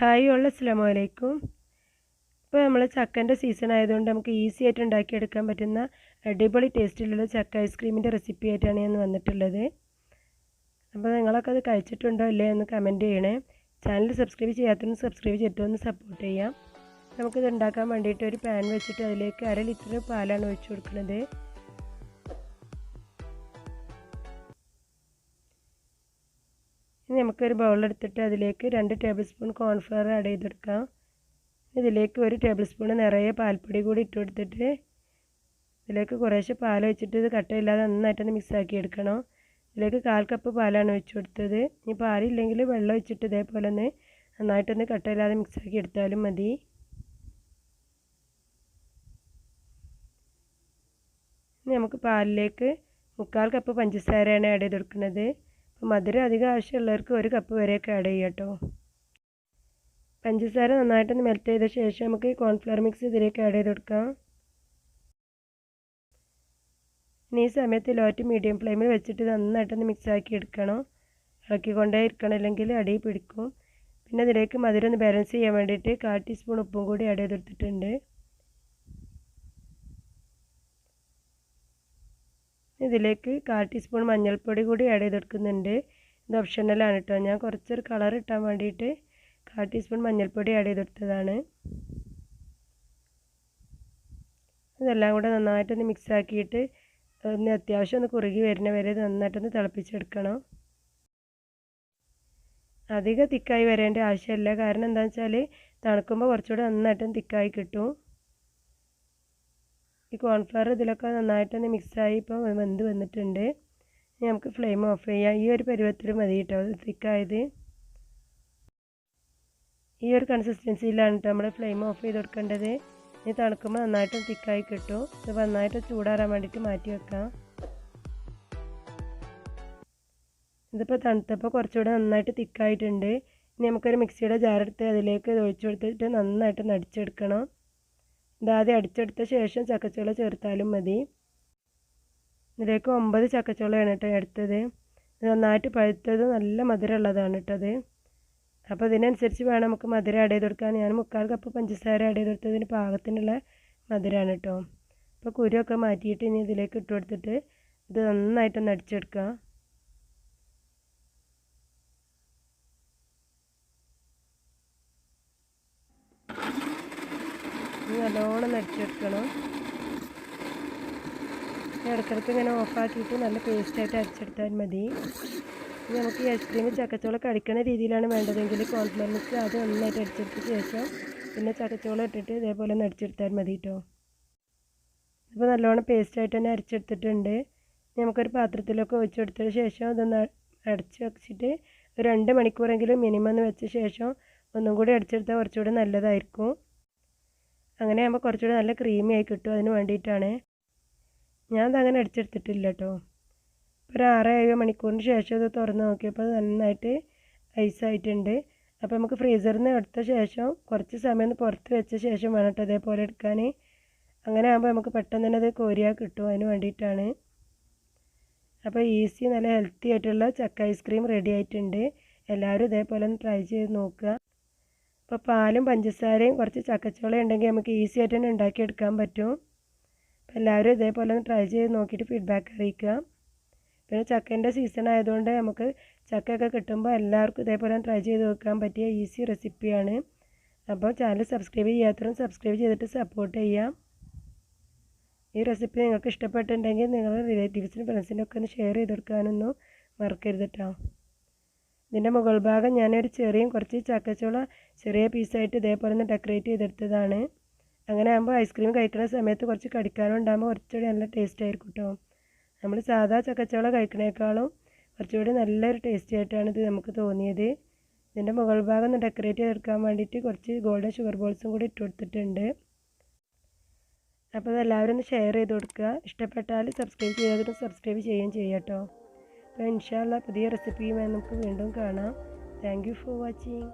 Hi all അസ്സലാമു അലൈക്കും. ഇപ്പോൾ നമ്മൾ ചക്കൻ്റെ സീസൺ ആയതുകൊണ്ട് നമുക്ക് ഈസി ആയിട്ട് ഉണ്ടാക്കിയെടുക്കാൻ പറ്റുന്ന അടിപൊളി ടേസ്റ്റിലുള്ള ചക്ക ഐസ്ക്രീമിൻ്റെ റെസിപ്പി ആയിട്ടാണ് ഞാൻ വന്നിട്ടുള്ളത്. അപ്പോൾ നിങ്ങളൊക്കെ അത് കഴിച്ചിട്ടുണ്ടോ ഇല്ലേ എന്ന് കമൻറ്റ് ചെയ്യണേ. ചാനൽ സബ്സ്ക്രൈബ് ചെയ്യാത്തവന്ന് സബ്സ്ക്രൈബ് ചെയ്തിട്ട് ഒന്ന് സപ്പോർട്ട് ചെയ്യാം. നമുക്കിത് ഉണ്ടാക്കാൻ വേണ്ടിയിട്ട് ഒരു പാൻ വെച്ചിട്ട് അതിലേക്ക് 1/2 ലിറ്റർ പാലാണ് ഒഴിച്ചു കൊടുക്കുന്നത്. ഇനി നമുക്കൊരു ബൗളെടുത്തിട്ട് അതിലേക്ക് 2 ടേബിൾ സ്പൂൺ കോൺഫ്ലവർ ആഡ് ചെയ്തെടുക്കാം. ഇതിലേക്ക് 1 ടേബിൾ സ്പൂൺ നിറയെ പാൽപ്പൊടി കൂടി ഇട്ട് കൊടുത്തിട്ട് ഇതിലേക്ക് കുറേശ്ശെ പാൽ ഒഴിച്ചിട്ട് ഇത് കട്ടയില്ലാതെ നന്നായിട്ടൊന്ന് മിക്സാക്കി എടുക്കണം. ഇതിലേക്ക് 1/4 കപ്പ് പാലാണ് ഒഴിച്ചു കൊടുത്തത്. ഇനി പാലില്ലെങ്കിൽ വെള്ളം ഒഴിച്ചിട്ട് ഇതേപോലെ ഒന്ന് നന്നായിട്ടൊന്ന് കട്ടയില്ലാതെ മിക്സാക്കി എടുത്താലും മതി. ഇനി നമുക്ക് പാലിലേക്ക് 3/4 കപ്പ് പഞ്ചസാരയാണ് ആഡ് ചെയ്ത് കൊടുക്കുന്നത്. മധുരം അധികം ആവശ്യമുള്ളവർക്ക് 1 കപ്പ് വരെയൊക്കെ ആഡ് ചെയ്യാം കേട്ടോ. പഞ്ചസാര നന്നായിട്ടൊന്ന് മെൽറ്റ് ചെയ്ത ശേഷം നമുക്ക് കോൺഫ്ലവർ മിക്സ് ഇതിലേക്ക് ആഡ് ചെയ്ത് കൊടുക്കാം. ഇനി ഈ സമയത്ത് ലോ ടു മീഡിയം ഫ്ലെയിമിൽ വെച്ചിട്ട് നന്നായിട്ടൊന്ന് മിക്സാക്കി എടുക്കണം. ഇളക്കിക്കൊണ്ടേ ഇരിക്കണം, അല്ലെങ്കിൽ അടി പിടിക്കും. പിന്നെ ഇതിലേക്ക് മധുരം ഒന്ന് ബാലൻസ് ചെയ്യാൻ വേണ്ടിയിട്ട് 1/4 ടീസ്പൂൺ ഉപ്പും കൂടി ആഡ് ചെയ്ത് കൊടുത്തിട്ടുണ്ട്. ഇതിലേക്ക് 1/4 ടീസ്പൂൺ മഞ്ഞൾപ്പൊടി കൂടി ആഡ് ചെയ്ത് കൊടുക്കുന്നുണ്ട്. ഇത് ഓപ്ഷണലാണ് കേട്ടോ. ഞാൻ കുറച്ചൊരു കളർ ഇട്ടാൻ വേണ്ടിയിട്ട് 1/4 ടീസ്പൂൺ മഞ്ഞൾപ്പൊടി ആഡ് ചെയ്ത് കൊടുത്തതാണ്. ഇതെല്ലാം കൂടെ നന്നായിട്ടൊന്ന് മിക്സ് ആക്കിയിട്ട് ഒന്ന് അത്യാവശ്യം ഒന്ന് കുറുകി വരുന്ന വരെ നന്നായിട്ടൊന്ന് തിളപ്പിച്ചെടുക്കണം. അധികം തിക്കായി വരേണ്ട ആവശ്യമില്ല. കാരണം എന്താണെന്ന് വെച്ചാൽ തണുക്കുമ്പോൾ കുറച്ചുകൂടെ നന്നായിട്ടൊന്ന് തിക്കായി കിട്ടും. ഈ കോൺഫ്ലവർ ഇതിലൊക്കെ നന്നായിട്ടൊന്ന് മിക്സായി ഇപ്പോൾ വെന്ത് വന്നിട്ടുണ്ട്. ഇനി നമുക്ക് ഫ്ലെയിം ഓഫ് ചെയ്യാം. ഈ ഒരു പരുവത്തിൽ മതി കേട്ടോ തിക്കായത്. ഈ ഒരു കൺസിസ്റ്റൻസിയിലാണ് കേട്ടോ നമ്മൾ ഫ്ലെയിം ഓഫ് ചെയ്ത് കൊടുക്കേണ്ടത്. ഇനി തണുക്കുമ്പോൾ നന്നായിട്ട് തിക്കായി കിട്ടും. ഇത് നന്നായിട്ട് ചൂടാറാൻ വേണ്ടിയിട്ട് മാറ്റി വെക്കാം. ഇതിപ്പോൾ തണുത്തപ്പോൾ കുറച്ചുകൂടെ നന്നായിട്ട് തിക്കായിട്ടുണ്ട്. ഇനി നമുക്കൊരു മിക്സിയുടെ ജാറെടുത്ത് അതിലേക്ക് ഒഴിച്ചു കൊടുത്തിട്ട് നന്നായിട്ട് അടിച്ചെടുക്കണം. ഇതാദ്യം അടിച്ചെടുത്ത ശേഷം ചക്കച്ചോള ചേർത്താലും മതി. ഇതിലേക്ക് 9 ചക്കച്ചോളയാണ് കേട്ടോ എടുത്തത്. നന്നായിട്ട് പഴുത്തത് നല്ല മധുരമുള്ളതാണ് കേട്ടത്. അപ്പോൾ ഇതിനനുസരിച്ച് വേണം നമുക്ക് മധുരം ആഡ് ചെയ്ത് കൊടുക്കാൻ. ഞാൻ 3/4 കപ്പ് പഞ്ചസാര ആഡ് ചെയ്ത് കൊടുത്തതിന് പാകത്തിനുള്ള മധുരമാണ് കേട്ടോ. അപ്പോൾ കുരുവൊക്കെ മാറ്റിയിട്ട് ഇനി ഇതിലേക്ക് ഇട്ട് കൊടുത്തിട്ട് ഇത് നന്നായിട്ടൊന്ന് അടിച്ചെടുക്കുക. നല്ലോണം അടിച്ചെടുക്കണം. ഇടയ്ക്കിടയ്ക്ക് ഇങ്ങനെ ഓഫാക്കിയിട്ട് നല്ല പേസ്റ്റായിട്ട് അടിച്ചെടുത്താൽ മതി. ഇനി നമുക്ക് ഈ ഐസ്ക്രീം ചക്കച്ചോളൊക്കെ അടിക്കുന്ന രീതിയിലാണ് വേണ്ടതെങ്കിൽ കോൺഫ്ലവർ മിക്സ് അത് നന്നായിട്ട് അടിച്ചെടുത്ത ശേഷം പിന്നെ ചക്കച്ചോളം ഇട്ടിട്ട് ഇതേപോലെ ഒന്ന് അടിച്ചെടുത്താൽ മതി കേട്ടോ. ഇപ്പോൾ നല്ലോണം പേസ്റ്റായിട്ട് തന്നെ അടിച്ചെടുത്തിട്ടുണ്ട്. നമുക്കൊരു പാത്രത്തിലൊക്കെ ഒഴിച്ചെടുത്തതിന് ശേഷം അതൊന്ന് അടച്ച് വെച്ചിട്ട് ഒരു 2 മണിക്കൂറെങ്കിലും മിനിമം ഒന്ന് വെച്ച ശേഷം ഒന്നും കൂടി അടിച്ചെടുത്താൽ കുറച്ചുകൂടി നല്ലതായിരിക്കും. അങ്ങനെ ആകുമ്പോൾ കുറച്ചുകൂടി നല്ല ക്രീമി ആയി കിട്ടും. അതിന് വേണ്ടിയിട്ടാണ്. ഞാനതങ്ങനെ അടിച്ചെടുത്തിട്ടില്ല കേട്ടോ. ഒരു 6-7 മണിക്കൂറിന് ശേഷം ഇത് തുറന്ന് നോക്കിയപ്പോൾ അത് നന്നായിട്ട് ഐസായിട്ടുണ്ട്. അപ്പോൾ നമുക്ക് ഫ്രീസറിൽ നിന്ന് എടുത്ത ശേഷം കുറച്ച് സമയം ഒന്ന് പുറത്ത് വെച്ച ശേഷം വേണം കേട്ടോ അതേപോലെ എടുക്കാൻ. അങ്ങനെ ആകുമ്പോൾ നമുക്ക് പെട്ടെന്ന് തന്നെ അത് കോരിയാൽ കിട്ടും. അതിന് വേണ്ടിയിട്ടാണ്. അപ്പോൾ ഈസി നല്ല ഹെൽത്തി ആയിട്ടുള്ള ചക്ക ഐസ്ക്രീം റെഡി ആയിട്ടുണ്ട്. എല്ലാവരും ഇതേപോലെ ഒന്ന് ട്രൈ ചെയ്ത് നോക്കുക. അപ്പോൾ പാലും പഞ്ചസാരയും കുറച്ച് ചക്കച്ചോളയും ഉണ്ടെങ്കിൽ നമുക്ക് ഈസി ആയിട്ട് തന്നെ ഉണ്ടാക്കിയെടുക്കാൻ പറ്റും. അപ്പോൾ എല്ലാവരും ഇതേപോലെ ഒന്ന് ട്രൈ ചെയ്ത് നോക്കിയിട്ട് ഫീഡ്ബാക്ക് അറിയിക്കുക. പിന്നെ ചക്കേൻ്റെ സീസൺ ആയതുകൊണ്ട് നമുക്ക് ചക്കയൊക്കെ കിട്ടുമ്പോൾ എല്ലാവർക്കും ഇതേപോലെ ട്രൈ ചെയ്ത് നോക്കാൻ പറ്റിയ ഈസി റെസിപ്പിയാണ്. അപ്പോൾ ചാനൽ സബ്സ്ക്രൈബ് ചെയ്യാത്തവരും സബ്സ്ക്രൈബ് ചെയ്തിട്ട് സപ്പോർട്ട് ചെയ്യാം. ഈ റെസിപ്പി നിങ്ങൾക്ക് ഇഷ്ടപ്പെട്ടിട്ടുണ്ടെങ്കിൽ നിങ്ങളുടെ റിലേറ്റീവ്സിനും ഫ്രണ്ട്സിനൊക്കെ ഒന്ന് ഷെയർ ചെയ്ത് കൊടുക്കാനൊന്നും മറക്കരുത് കേട്ടോ. ഇതിൻ്റെ മുകൾ ഭാഗം ഞാനൊരു കുറച്ച് ചക്കച്ചോള ചെറിയ പീസായിട്ട് ഇതേപോലെ ഒന്ന് ഡെക്കറേറ്റ് ചെയ്തെടുത്തതാണ്. അങ്ങനെ ആകുമ്പോൾ ഐസ്ക്രീം കഴിക്കുന്ന സമയത്ത് കുറച്ച് കടിക്കാനും ഉണ്ടാകുമ്പോൾ കുറച്ചുകൂടി നല്ല ടേസ്റ്റ് ആയിരിക്കും കേട്ടോ. നമ്മൾ സാധാ ചക്കച്ചോള കഴിക്കണേക്കാളും കുറച്ചുകൂടി നല്ലൊരു ടേസ്റ്റി ആയിട്ടാണ് ഇത് നമുക്ക് തോന്നിയത്. ഇതിൻ്റെ മുകൾ ഭാഗം ഒന്ന് ഡെക്കറേറ്റ് ചെയ്തെടുക്കാൻ വേണ്ടിയിട്ട് കുറച്ച് ഗോൾഡൻ ഷുഗർ ബോൾസും കൂടി ഇട്ട് കൊടുത്തിട്ടുണ്ട്. അപ്പോൾ അതെല്ലാവരും ഒന്ന് ഷെയർ ചെയ്ത് കൊടുക്കുക. ഇഷ്ടപ്പെട്ടാൽ സബ്സ്ക്രൈബ് ചെയ്യാതിട്ട് സബ്സ്ക്രൈബ് ചെയ്യുകയും ചെയ്യാം കേട്ടോ. അപ്പോൾ ഇൻഷാ അല്ലാഹ് പുതിയ റെസിപ്പിയുമായി നമുക്ക് വീണ്ടും കാണാം. Thank you for watching.